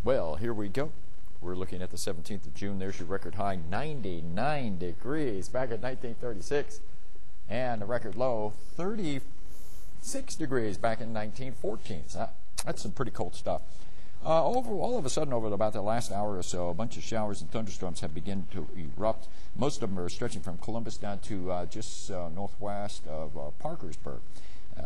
Well, here we go. We're looking at the 17th of June. There's your record high, 99 degrees back in 1936. And the record low, 36 degrees back in 1914. So that's some pretty cold stuff. All of a sudden, over about the last hour or so, a bunch of showers and thunderstorms have begun to erupt. Most of them are stretching from Columbus down to just northwest of Parkersburg.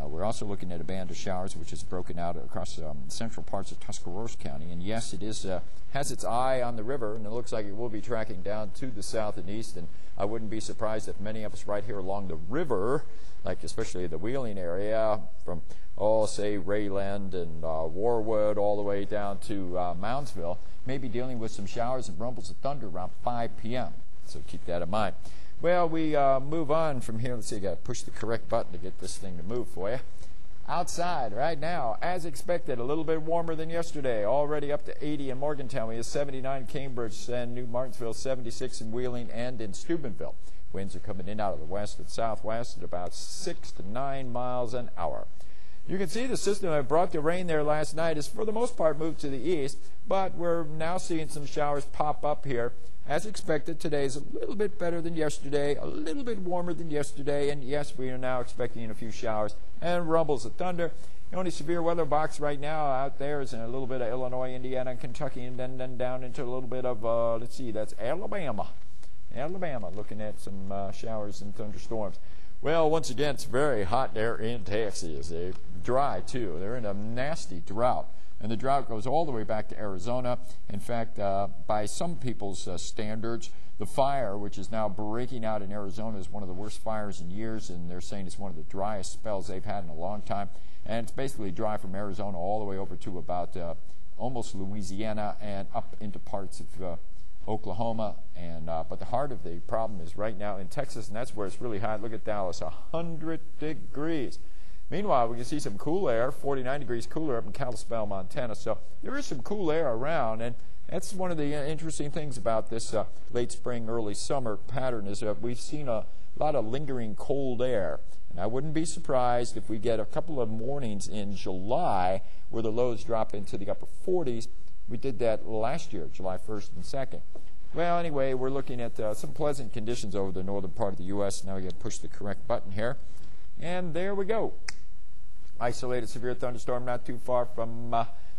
We're also looking at a band of showers which is broken out across central parts of Tuscarawas County. And yes, it is has its eye on the river, and it looks like it will be tracking down to the south and east. And I wouldn't be surprised if many of us right here along the river, like especially the Wheeling area, from, say, Rayland and Warwood all the way down to Moundsville, may be dealing with some showers and rumbles of thunder around 5 p.m. So keep that in mind. Well, we move on from here. Let's see, I got to push the correct button to get this thing to move for you. Outside right now, as expected, a little bit warmer than yesterday. Already up to 80 in Morgantown. We have 79 in Cambridge and New Martinsville, 76 in Wheeling and in Steubenville. Winds are coming in out of the west and southwest at about 6 to 9 miles an hour. You can see the system that brought the rain there last night is for the most part moved to the east, but we're now seeing some showers pop up here. As expected, today is a little bit better than yesterday, a little bit warmer than yesterday, and yes, we are now expecting a few showers and rumbles of thunder. The only severe weather box right now out there is in a little bit of Illinois, Indiana, and Kentucky, and then down into a little bit of, let's see, that's Alabama. Alabama, looking at some showers and thunderstorms. Well, once again, it's very hot there in Texas. They're dry, too. They're in a nasty drought. And the drought goes all the way back to Arizona. In fact, by some people's standards, the fire, which is now breaking out in Arizona, is one of the worst fires in years, and they're saying it's one of the driest spells they've had in a long time. And it's basically dry from Arizona all the way over to about almost Louisiana and up into parts of Oklahoma. And but the heart of the problem is right now in Texas, and that's where it's really hot. Look at Dallas, 100 degrees. Meanwhile, we can see some cool air, 49 degrees cooler up in Kalispell, Montana. So there is some cool air around, and that's one of the interesting things about this late spring, early summer pattern is that we've seen a lot of lingering cold air. And I wouldn't be surprised if we get a couple of mornings in July where the lows drop into the upper 40s. We did that last year, July 1st and 2nd. Well, anyway, we're looking at some pleasant conditions over the northern part of the U.S. Now we got to push the correct button here. And there we go. Isolated severe thunderstorm not too far from,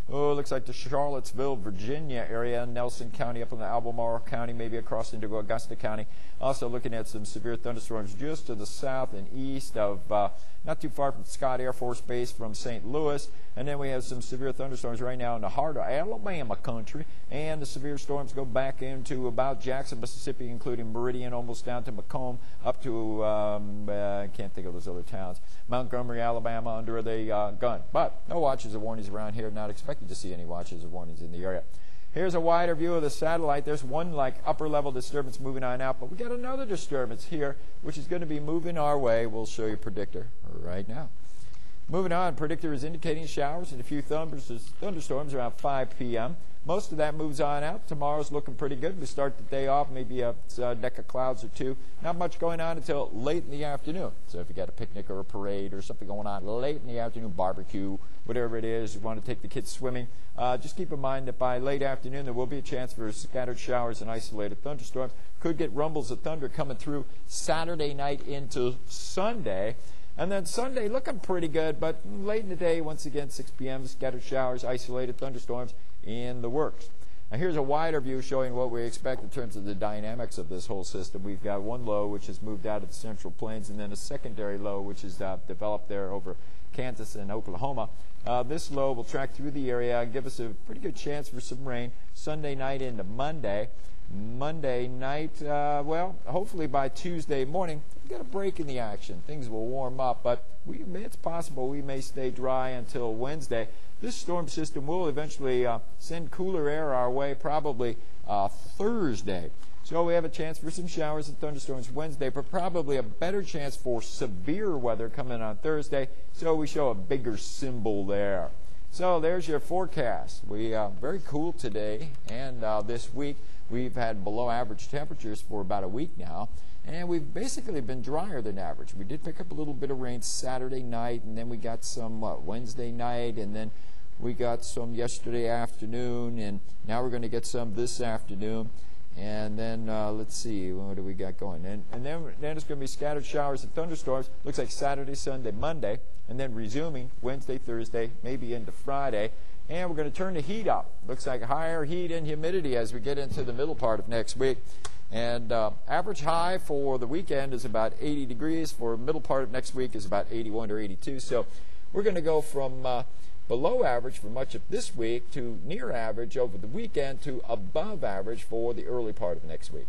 looks like the Charlottesville, Virginia area, Nelson County up in the Albemarle County, maybe across into Augusta County. Also looking at some severe thunderstorms just to the south and east of, not too far from Scott Air Force Base from St. Louis. And then we have some severe thunderstorms right now in the heart of Alabama country. And the severe storms go back into about Jackson, Mississippi, including Meridian, almost down to Macomb, up to, I can't think of those other towns, Montgomery, Alabama, under the gun. But no watches or warnings around here. Not expected to see any watches or warnings in the area. Here's a wider view of the satellite. There's one like upper level disturbance moving on out, but we got another disturbance here, which is going to be moving our way. We'll show you predictor right now. Moving on, predictor is indicating showers and a few thunderstorms around 5 p.m. Most of that moves on out. Tomorrow's looking pretty good. We start the day off, maybe a deck of clouds or two. Not much going on until late in the afternoon. So if you got a picnic or a parade or something going on late in the afternoon, barbecue, whatever it is, you want to take the kids swimming, just keep in mind that by late afternoon there will be a chance for scattered showers and isolated thunderstorms. Could get rumbles of thunder coming through Saturday night into Sunday. And then Sunday looking pretty good, but late in the day, once again, 6 p.m., scattered showers, isolated thunderstorms in the works. Now here's a wider view showing what we expect in terms of the dynamics of this whole system. We've got one low which has moved out of the central plains, and then a secondary low which is developed there over Kansas and Oklahoma. This low will track through the area and give us a pretty good chance for some rain Sunday night into Monday. Monday night, well, hopefully by Tuesday morning, we've got a break in the action. Things will warm up, but it's possible we may stay dry until Wednesday. This storm system will eventually send cooler air our way probably Thursday. So we have a chance for some showers and thunderstorms Wednesday, but probably a better chance for severe weather coming on Thursday. So we show a bigger symbol there. So there's your forecast. We very cool today and this week. We've had below average temperatures for about a week now, and we've basically been drier than average. We did pick up a little bit of rain Saturday night, and then we got some Wednesday night, and then We got some yesterday afternoon, and now we're going to get some this afternoon. And then let's see, what do we got going? And then it's going to be scattered showers and thunderstorms. Looks like Saturday, Sunday, Monday, and then resuming Wednesday, Thursday, maybe into Friday. And we're going to turn the heat up. Looks like higher heat and humidity as we get into the middle part of next week. And average high for the weekend is about 80 degrees. For the middle part of next week is about 81 or 82. So we're going to go from below average for much of this week to near average over the weekend to above average for the early part of next week.